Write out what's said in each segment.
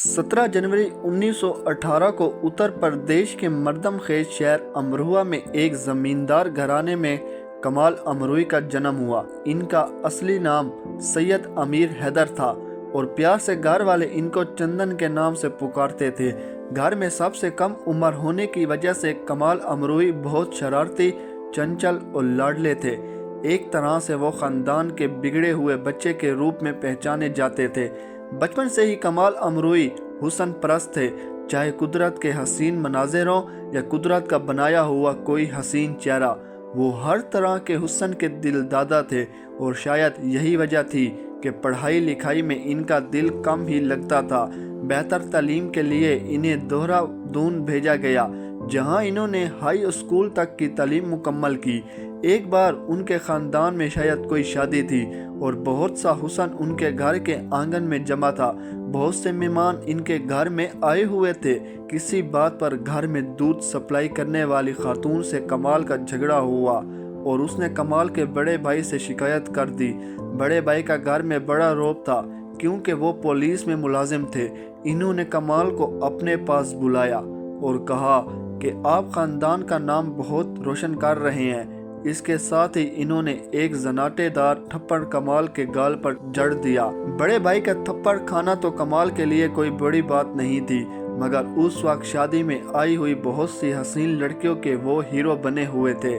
17 जनवरी 1918 को उत्तर प्रदेश के मर्दम खेज शहर अमरोहा में एक ज़मींदार घराने में कमाल अमरोही का जन्म हुआ। इनका असली नाम सैयद अमीर हैदर था और प्यार से घर वाले इनको चंदन के नाम से पुकारते थे। घर में सबसे कम उम्र होने की वजह से कमाल अमरोही बहुत शरारती, चंचल और लाडले थे। एक तरह से वो ख़ानदान के बिगड़े हुए बच्चे के रूप में पहचाने जाते थे। बचपन से ही कमाल अमरोही हुस्न परस्त थे, चाहे कुदरत के हसीन मनाज़िर हों या कुदरत का बनाया हुआ कोई हसीन चेहरा। वो हर तरह के हुस्न के दिलदादा थे और शायद यही वजह थी कि पढ़ाई लिखाई में इनका दिल कम ही लगता था। बेहतर तालीम के लिए इन्हें देहरादून भेजा गया, जहां इन्होंने हाई स्कूल तक की तालीम मुकम्मल की। एक बार उनके ख़ानदान में शायद कोई शादी थी और बहुत सा हुस्न उनके घर के आंगन में जमा था। बहुत से मेहमान इनके घर में आए हुए थे। किसी बात पर घर में दूध सप्लाई करने वाली खातून से कमाल का झगड़ा हुआ और उसने कमाल के बड़े भाई से शिकायत कर दी। बड़े भाई का घर में बड़ा रौब था क्योंकि वो पुलिस में मुलाजिम थे। इन्होंने कमाल को अपने पास बुलाया और कहा कि आप ख़ानदान का नाम बहुत रोशन कर रहे हैं। इसके साथ ही इन्होंने एक जनाटेदार थप्पड़ कमाल के गाल पर जड़ दिया। बड़े भाई का थप्पड़ खाना तो कमाल के लिए कोई बड़ी बात नहीं थी, मगर उस वक्त शादी में आई हुई बहुत सी हसीन लड़कियों के वो हीरो बने हुए थे,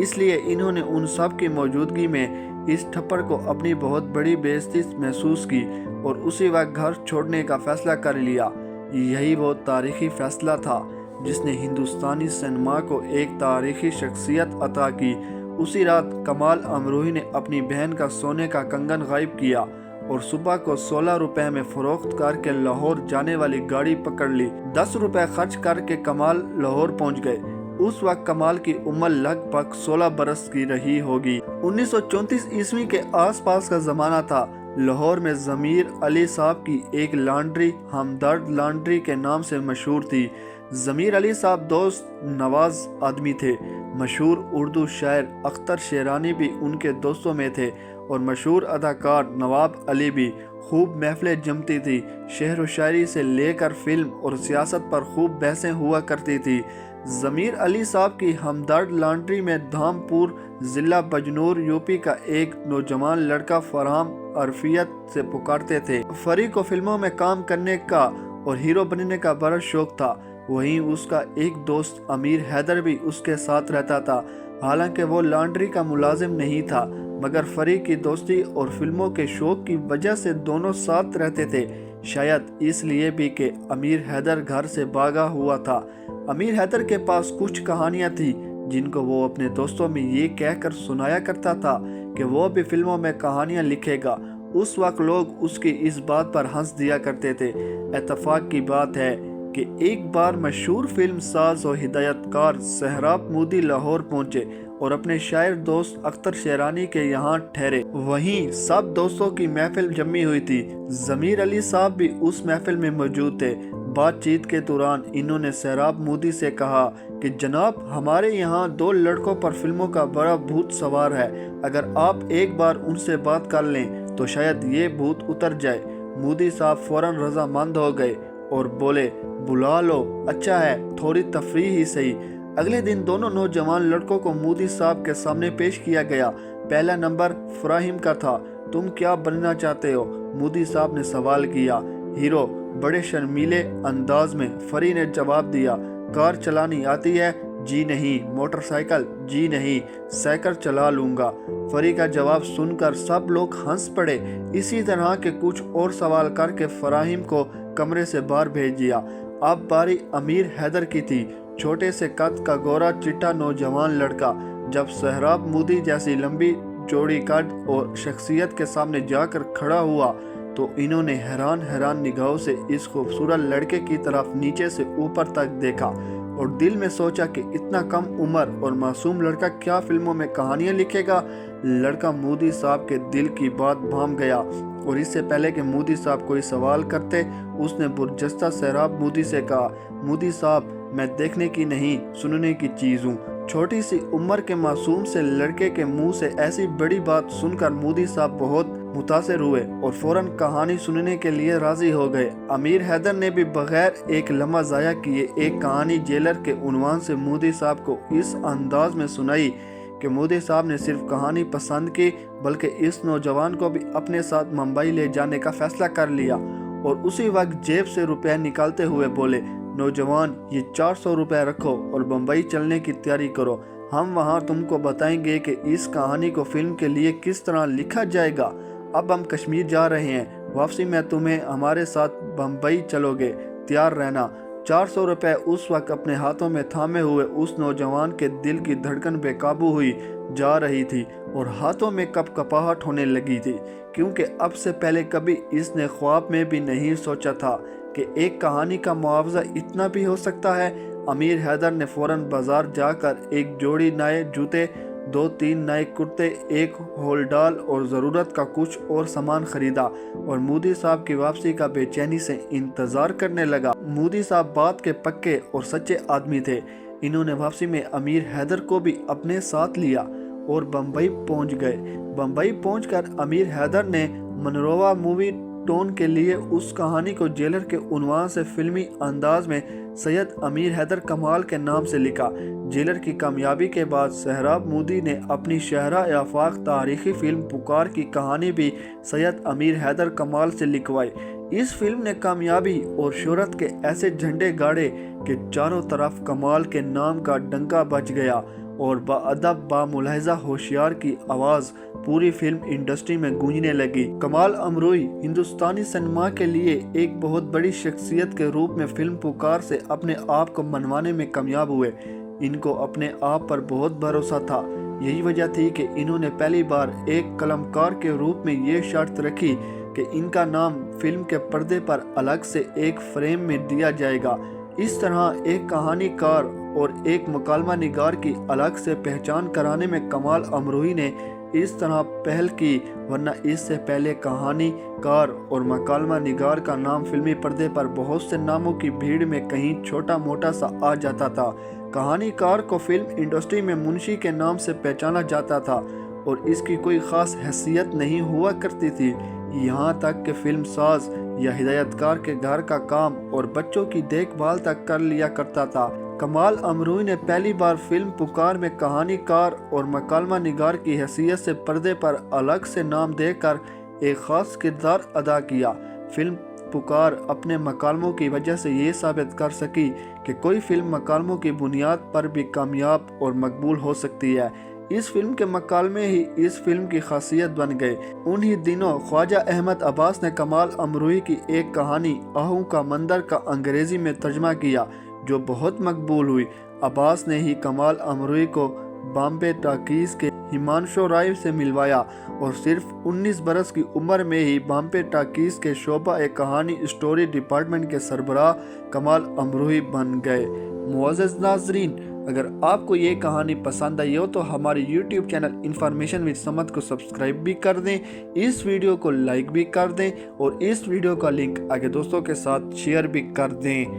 इसलिए इन्होंने उन सब की मौजूदगी में इस थप्पड़ को अपनी बहुत बड़ी बेइज्जती महसूस की और उसी वक्त घर छोड़ने का फैसला कर लिया। यही वो तारीखी फैसला था जिसने हिंदुस्तानी सिनेमा को एक तारीखी शख्सियत अता की। उसी रात कमाल अमरोही ने अपनी बहन का सोने का कंगन गायब किया और सुबह को 16 रुपए में फरोख्त करके लाहौर जाने वाली गाड़ी पकड़ ली। 10 रुपए खर्च करके कमाल लाहौर पहुंच गए। उस वक्त कमाल की उम्र लगभग 16 बरस की रही होगी। 1934 ईस्वी के आसपास का ज़माना था। लाहौर में ज़मीर अली साहब की एक लॉन्ड्री हमदर्द लॉन्ड्री के नाम से मशहूर थी। ज़मीर अली साहब दोस्त नवाज आदमी थे। मशहूर उर्दू शायर अख्तर शेरानी भी उनके दोस्तों में थे और मशहूर अदाकार नवाब अली भी। खूब महफिलें जमती थी। शेर व शायरी से लेकर फिल्म और सियासत पर खूब बहसें हुआ करती थी। ज़मीर अली साहब की हमदर्द लॉन्ड्री में धामपुर ज़िला बजनूर यूपी का एक नौजवान लड़का फरहान अरफियत से पुकारते थे। फरी को फिल्मों में काम करने का और हीरो बनने का बड़ा शौक था। वहीं उसका एक दोस्त अमीर हैदर भी उसके साथ रहता था। हालांकि वो लॉन्ड्री का मुलाजिम नहीं था, मगर फरी की दोस्ती और फिल्मों के शौक की वजह से दोनों साथ रहते थे। शायद इसलिए भी कि अमीर हैदर घर से भागा हुआ था। अमीर हैदर के पास कुछ कहानियां थी जिनको वो अपने दोस्तों में ये कहकर सुनाया करता था कि वो भी फिल्मों में कहानियां लिखेगा। उस वक्त लोग उसकी इस बात पर हंस दिया करते थे। इत्तेफाक की बात है कि एक बार मशहूर फिल्म साज और हिदायतकार सहराब मोदी लाहौर पहुंचे और अपने शायर दोस्त अख्तर शेरानी के यहाँ ठहरे। वहीं सब दोस्तों की महफिल जमी हुई थी। ज़मीर अली साहब भी उस महफिल में मौजूद थे। बातचीत के दौरान इन्होंने सहराब मोदी से कहा कि जनाब, हमारे यहाँ 2 लड़कों पर फिल्मों का बड़ा भूत सवार है। अगर आप एक बार उनसे बात कर लें तो शायद ये भूत उतर जाए। मोदी साहब फौरन रजामंद हो गए और बोले, बुला लो, अच्छा है, थोड़ी तफरीह ही सही। अगले दिन दोनों नौजवान लड़कों को मोदी साहब के सामने पेश किया गया। पहला नंबर फराहिम का था। तुम क्या बनना चाहते हो? मोदी साहब ने सवाल किया। हीरो, बड़े शर्मीले अंदाज में फरी ने जवाब दिया। कार चलानी आती है? जी नहीं। मोटरसाइकिल? जी नहीं, साइकिल चला लूँगा। फरी का जवाब सुनकर सब लोग हंस पड़े। इसी तरह के कुछ और सवाल करके फराहिम को कमरे से बाहर भेज दिया। अब बारी अमीर हैदर की थी। छोटे से कद का गोरा चिट्टा नौजवान लड़का जब सहराब मोदी जैसी लंबी चौड़ी कद और शख्सियत के सामने जाकर खड़ा हुआ तो इन्होंने हैरान निगाहों से इस खूबसूरत लड़के की तरफ नीचे से ऊपर तक देखा और दिल में सोचा कि इतना कम उम्र और मासूम लड़का क्या फिल्मों में कहानियां लिखेगा। लड़का मोदी साहब के दिल की बात भांप गया और इससे पहले कि मोदी साहब कोई सवाल करते, उसने बुरजस्ता सहराब मोदी से कहा, मोदी साहब, मैं देखने की नहीं, सुनने की चीज़ हूँ। छोटी सी उम्र के मासूम से लड़के के मुंह से ऐसी बड़ी बात सुनकर मोदी साहब बहुत मुतासिर हुए और फौरन कहानी सुनने के लिए राजी हो गए। अमीर हैदर ने भी बगैर एक लम्हा ज़ाया किए एक कहानी जेलर के उन्वान से मोदी साहब को इस अंदाज में सुनाई कि मोदी साहब ने सिर्फ कहानी पसंद की बल्कि इस नौजवान को भी अपने साथ मुंबई ले जाने का फैसला कर लिया और उसी वक्त जेब से रुपए निकालते हुए बोले, नौजवान ये 400 रुपए रखो और मुंबई चलने की तैयारी करो। हम वहाँ तुमको बताएंगे कि इस कहानी को फिल्म के लिए किस तरह लिखा जाएगा। अब हम कश्मीर जा रहे हैं, वापसी में तुम्हें हमारे साथ मुंबई चलोगे, तैयार रहना। 400 रुपए उस वक्त अपने हाथों में थामे हुए उस नौजवान के दिल की धड़कन बेकाबू हुई जा रही थी और हाथों में कपकपाहट होने लगी थी, क्योंकि अब से पहले कभी इसने ख्वाब में भी नहीं सोचा था कि एक कहानी का मुआवजा इतना भी हो सकता है। अमीर हैदर ने फौरन बाजार जाकर एक जोड़ी नए जूते, 2-3 नए कुर्ते, एक होलडाल और ज़रूरत का कुछ और सामान खरीदा और मोदी साहब की वापसी का बेचैनी से इंतज़ार करने लगा। मोदी साहब बात के पक्के और सच्चे आदमी थे। इन्होंने वापसी में अमीर हैदर को भी अपने साथ लिया और बम्बई पहुंच गए। बम्बई पहुंचकर अमीर हैदर ने मनरोवा मूवी टोन के लिए उस कहानी को जेलर के उन्वान से फिल्मी अंदाज में सैयद अमीर हैदर कमाल के नाम से लिखा। जेलर की कामयाबी के बाद सोहराब मोदी ने अपनी शहरा आफाक तारीखी फिल्म पुकार की कहानी भी सैयद अमीर हैदर कमाल से लिखवाई। इस फिल्म ने कामयाबी और शोहरत के ऐसे झंडे गाड़े कि चारों तरफ कमाल के नाम का डंका बज गया और बाअदब बामुलाहिजा होशियार की आवाज़ पूरी फिल्म इंडस्ट्री में गूंजने लगी। कमाल अमरोई हिंदुस्तानी सिनेमा के लिए एक बहुत बड़ी शख्सियत के रूप में फिल्म पुकार से अपने आप को मनवाने में कामयाब हुए। इनको अपने आप पर बहुत भरोसा था। यही वजह थी कि इन्होंने पहली बार एक कलमकार के रूप में ये शर्त रखी कि इनका नाम फिल्म के पर्दे पर अलग से एक फ्रेम में दिया जाएगा। इस तरह एक कहानीकार और एक मकालमा निगार की अलग से पहचान कराने में कमाल अमरोही ने इस तरह पहल की, वरना इससे पहले कहानीकार और मकालमा निगार का नाम फिल्मी पर्दे पर बहुत से नामों की भीड़ में कहीं छोटा मोटा सा आ जाता था। कहानीकार को फिल्म इंडस्ट्री में मुंशी के नाम से पहचाना जाता था और इसकी कोई ख़ास हैसियत नहीं हुआ करती थी। यहाँ तक कि फिल्म साज या हिदायतकार के घर का काम और बच्चों की देखभाल तक कर लिया करता था। कमाल अमरोही ने पहली बार फिल्म पुकार में कहानीकार और मकालमा निगार की हैसियत से पर्दे पर अलग से नाम देकर एक ख़ास किरदार अदा किया। फिल्म पुकार अपने मकालमों की वजह से ये साबित कर सकी कि कोई फिल्म मकालमों की बुनियाद पर भी कामयाब और मकबूल हो सकती है। इस फिल्म के मकालमे ही इस फिल्म की खासियत बन गए। उन्हीं दिनों ख्वाजा अहमद अब्बास ने कमाल अमरोही की एक कहानी आहू का मंदिर का अंग्रेजी में तर्जमा किया, जो बहुत मकबूल हुई। अब्बास ने ही कमाल अमरोही को बॉम्बे टाकीज के हिमांशु राय से मिलवाया और सिर्फ 19 बरस की उम्र में ही बॉम्बे टाकीज के शोबा एक कहानी स्टोरी डिपार्टमेंट के सरबराह कमाल अमरोही बन गए। मुअज़्ज़ज़ नाज़रीन, अगर आपको ये कहानी पसंद आई हो तो हमारे YouTube channel information with Samad को सब्सक्राइब भी कर दें, इस वीडियो को लाइक भी कर दें और इस वीडियो का लिंक आगे दोस्तों के साथ शेयर भी कर दें।